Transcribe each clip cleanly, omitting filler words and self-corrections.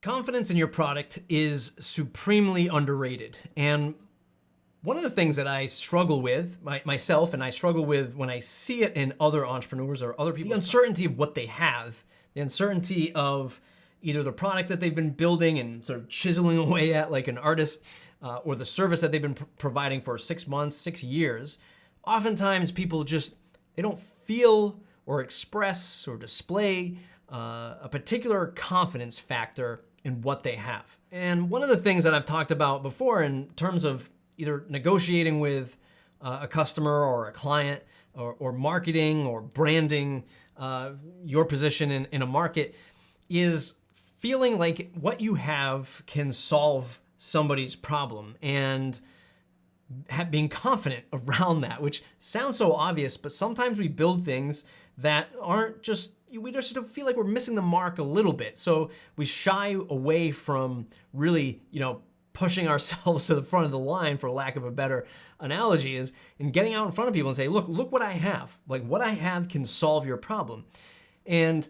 Confidence in your product is supremely underrated. And one of the things that I struggle with myself, and I struggle with when I see it in other entrepreneurs or other people, the uncertainty of what they have, the uncertainty of either the product that they've been building and sort of chiseling away at like an artist, or the service that they've been providing for 6 months, 6 years. Oftentimes people they don't feel or express or display a particular confidence factor in what they have. And one of the things that I've talked about before in terms of either negotiating with a customer or a client, or marketing or branding your position in a market, is feeling like what you have can solve somebody's problem and being confident around that, which sounds so obvious, but sometimes we build things that we just don't feel like we're missing the mark a little bit. So we shy away from really, pushing ourselves to the front of the line, for lack of a better analogy, is in getting out in front of people and say, look what I have. Like, what I have can solve your problem. And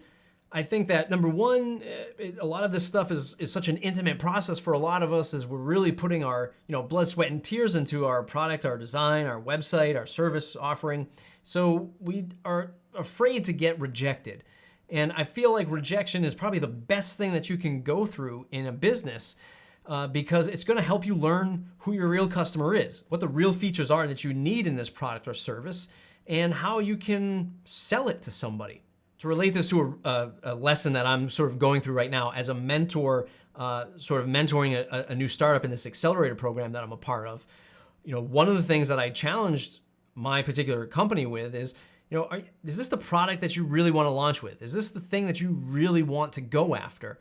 I think that number one, a lot of this stuff is such an intimate process for a lot of us, as we're really putting our blood, sweat, and tears into our product, our design, our website, our service offering. So we are afraid to get rejected. And I feel like rejection is probably the best thing that you can go through in a business, because it's going to help you learn who your real customer is, what the real features are that you need in this product or service, and how you can sell it to somebody. To relate this to a lesson that I'm sort of going through right now as a mentor, sort of mentoring a new startup in this accelerator program that I'm a part of, one of the things that I challenged my particular company with is, is this the product that you really want to launch with? Is this the thing that you really want to go after?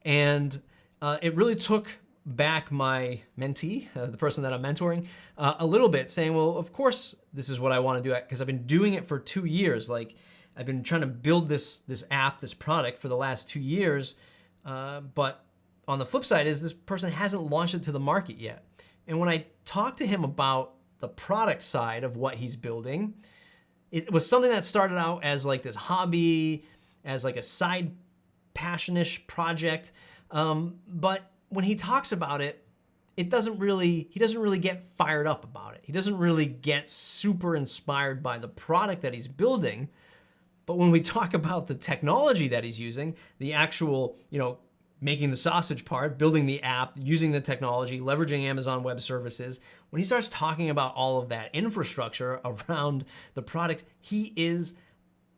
And it really took back my mentee, the person that I'm mentoring, a little bit, saying, well, of course, this is what I want to do, because I've been doing it for 2 years. Like, I've been trying to build this app, this product for the last 2 years, but on the flip side is this person hasn't launched it to the market yet. And when I talked to him about the product side of what he's building, it was something that started out as like this hobby, as like a side passionish project. But when he talks about it, he doesn't really get fired up about it. He doesn't really get super inspired by the product that he's building. But when we talk about the technology that he's using, the actual, making the sausage part, building the app, using the technology, leveraging Amazon Web Services, when he starts talking about all of that infrastructure around the product, he is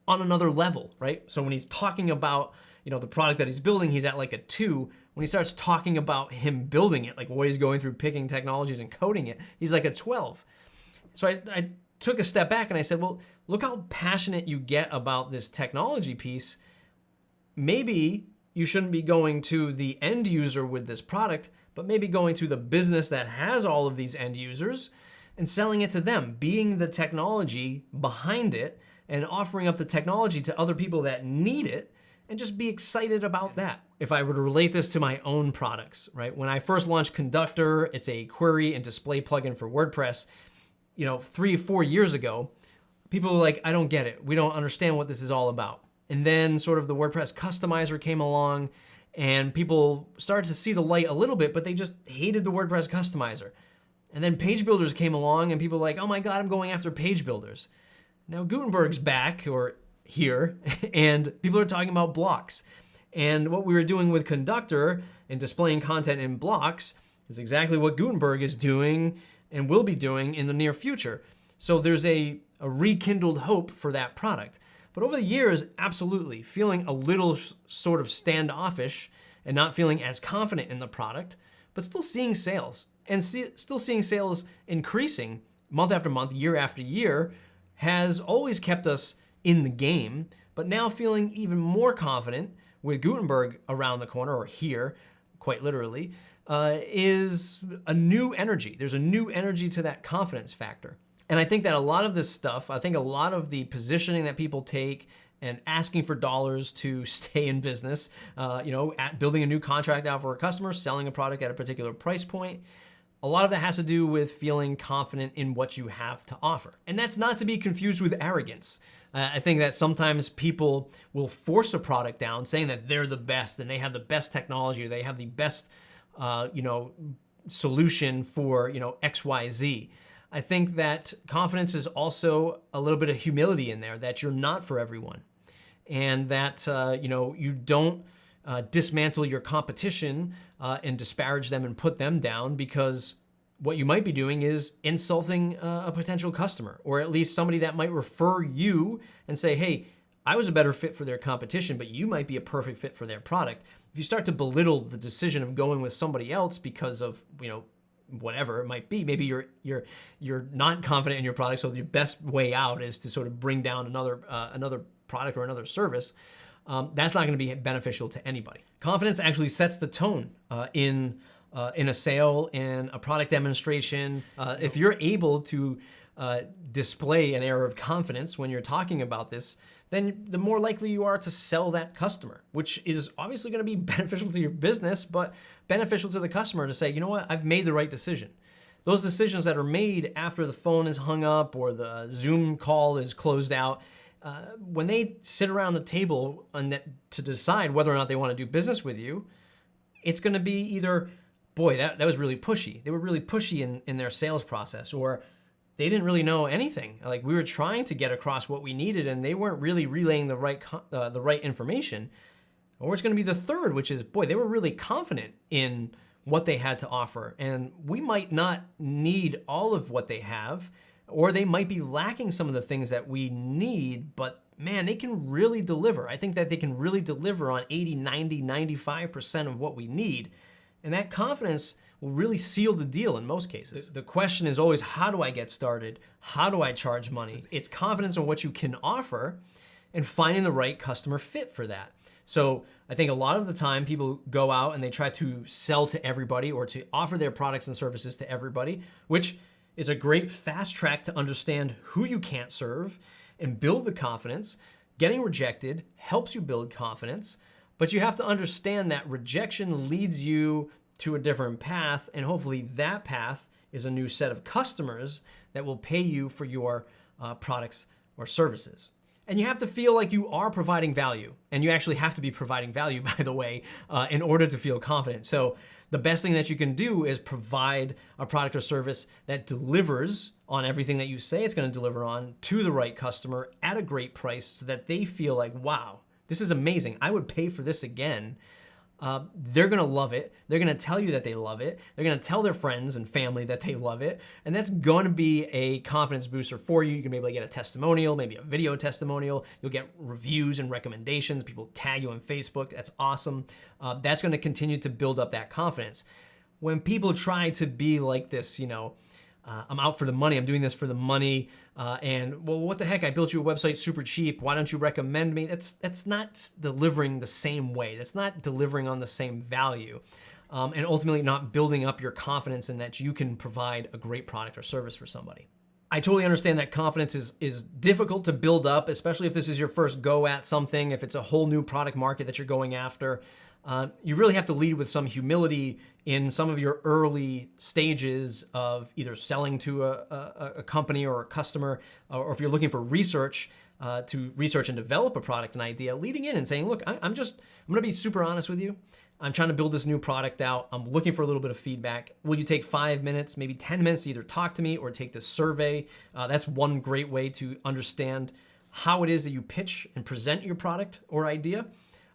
on another level, right? So when he's talking about, the product that he's building, he's at like a 2. When he starts talking about him building it, like what he's going through, picking technologies and coding it, he's like a 12. So I took a step back and I said, well, look how passionate you get about this technology piece. Maybe you shouldn't be going to the end user with this product, but maybe going to the business that has all of these end users and selling it to them, being the technology behind it and offering up the technology to other people that need it, and just be excited about that. If I were to relate this to my own products, right? When I first launched Conductor, it's a query and display plugin for WordPress, 3 or 4 years ago, people were like, I don't get it. We don't understand what this is all about. And then sort of the WordPress customizer came along and people started to see the light a little bit, but they just hated the WordPress customizer. And then page builders came along and people were like, oh my God, I'm going after page builders. Now Gutenberg's back, or here, and people are talking about blocks. And what we were doing with Conductor and displaying content in blocks is exactly what Gutenberg is doing and will be doing in the near future. So there's a rekindled hope for that product. But over the years, absolutely, feeling a little sort of standoffish and not feeling as confident in the product, but still seeing sales, and still seeing sales increasing month after month, year after year, has always kept us in the game. But now feeling even more confident with Gutenberg around the corner, or here, quite literally, is a new energy. There's a new energy to that confidence factor. And I think that a lot of this stuff, I think a lot of the positioning that people take and asking for dollars to stay in business, at building a new contract out for a customer, selling a product at a particular price point, A lot of that has to do with feeling confident in what you have to offer. And that's not to be confused with arrogance. I think that sometimes people will force a product down saying that they're the best and they have the best technology or they have the best, solution for, XYZ. I think that confidence is also a little bit of humility in there, that you're not for everyone. And that, you don't dismantle your competition and disparage them and put them down, because what you might be doing is insulting a potential customer, or at least somebody that might refer you and say, hey, I was a better fit for their competition, but you might be a perfect fit for their product. If you start to belittle the decision of going with somebody else because of, whatever it might be, maybe you're not confident in your product, so the best way out is to sort of bring down another product or another service. That's not going to be beneficial to anybody. Confidence actually sets the tone in a sale, in a product demonstration. If you're able to display an air of confidence when you're talking about this, then the more likely you are to sell that customer, which is obviously going to be beneficial to your business, but beneficial to the customer to say, you know what, I've made the right decision. Those decisions that are made after the phone is hung up or the Zoom call is closed out, when they sit around the table to decide whether or not they want to do business with you, it's going to be either, boy, that was really pushy. They were really pushy in their sales process, or they didn't really know anything. Like, we were trying to get across what we needed and they weren't really relaying the right information. Or it's going to be the third, which is, boy, they were really confident in what they had to offer. And we might not need all of what they have, or they might be lacking some of the things that we need, but man, they can really deliver. I think that they can really deliver on 80, 90, 95% of what we need. And that confidence will really seal the deal in most cases. The question is always, how do I get started? How do I charge money? It's confidence in what you can offer and finding the right customer fit for that. So I think a lot of the time people go out and they try to sell to everybody or to offer their products and services to everybody, which is a great fast track to understand who you can't serve and build the confidence. Getting rejected helps you build confidence, but you have to understand that rejection leads you to a different path, and hopefully that path is a new set of customers that will pay you for your products or services. And you have to feel like you are providing value, and you actually have to be providing value, by the way, in order to feel confident. So the best thing that you can do is provide a product or service that delivers on everything that you say it's going to deliver on to the right customer at a great price, so that they feel like, wow, this is amazing. I would pay for this again. They're going to love it. They're going to tell you that they love it. They're going to tell their friends and family that they love it. And that's going to be a confidence booster for you. You can maybe get a testimonial, maybe a video testimonial. You'll get reviews and recommendations. People tag you on Facebook. That's awesome. That's going to continue to build up that confidence. When people try to be like this, I'm out for the money. I'm doing this for the money. And well, what the heck? I built you a website super cheap. Why don't you recommend me? That's not delivering the same way. That's not delivering on the same value. And ultimately not building up your confidence in that you can provide a great product or service for somebody. I totally understand that confidence is difficult to build up, especially if this is your first go at something, if it's a whole new product market that you're going after. You really have to lead with some humility in some of your early stages of either selling to a company or a customer, or if you're looking for research, to research and develop a product, an idea, leading in and saying, look, I'm going to be super honest with you. I'm trying to build this new product out. I'm looking for a little bit of feedback. Will you take 5 minutes, maybe 10 minutes to either talk to me or take this survey? That's one great way to understand how it is that you pitch and present your product or idea.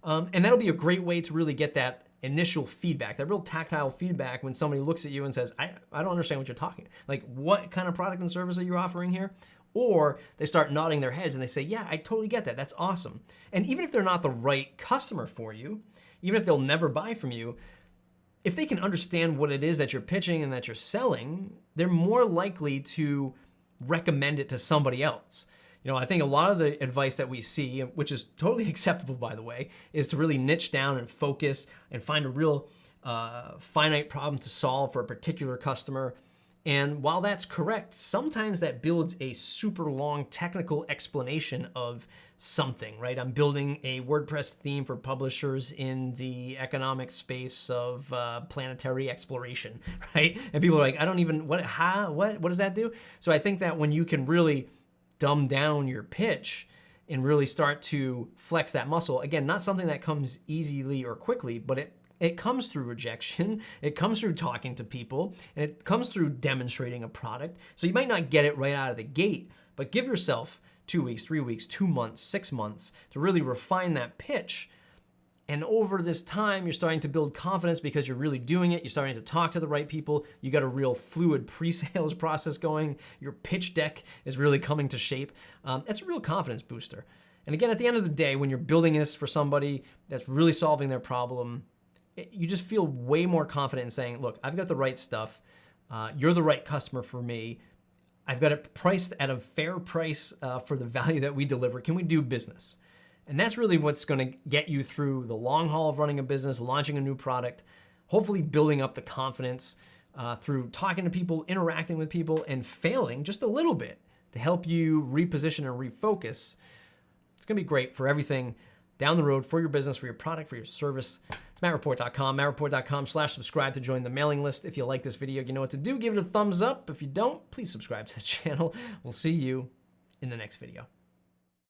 And that'll be a great way to really get that initial feedback, that real tactile feedback when somebody looks at you and says, I don't understand what you're talking. Like, what kind of product and service are you offering here? Or they start nodding their heads and they say, yeah, I totally get that. That's awesome. And even if they're not the right customer for you, even if they'll never buy from you, if they can understand what it is that you're pitching and that you're selling, they're more likely to recommend it to somebody else. I think a lot of the advice that we see, which is totally acceptable, by the way, is to really niche down and focus and find a real finite problem to solve for a particular customer. And while that's correct, sometimes that builds a super long technical explanation of something, right? I'm building a WordPress theme for publishers in the economic space of planetary exploration, right? And people are like, I don't even, what does that do? So I think that when you can really dumb down your pitch and really start to flex that muscle, again, not something that comes easily or quickly, but it comes through rejection, it comes through talking to people, and it comes through demonstrating a product. So you might not get it right out of the gate, but give yourself 2 weeks, 3 weeks, 2 months, 6 months to really refine that pitch. And over this time, you're starting to build confidence because you're really doing it. You're starting to talk to the right people. You got a real fluid pre-sales process going. Your pitch deck is really coming to shape. It's a real confidence booster. And again, at the end of the day, when you're building this for somebody that's really solving their problem, you just feel way more confident in saying, look, I've got the right stuff. You're the right customer for me. I've got it priced at a fair price for the value that we deliver. Can we do business? And that's really what's going to get you through the long haul of running a business, launching a new product, hopefully building up the confidence through talking to people, interacting with people, and failing just a little bit to help you reposition and refocus. It's going to be great for everything down the road, for your business, for your product, for your service. It's mattreport.com, mattreport.com/subscribe to join the mailing list. If you like this video, you know what to do. Give it a thumbs up. If you don't, please subscribe to the channel. We'll see you in the next video.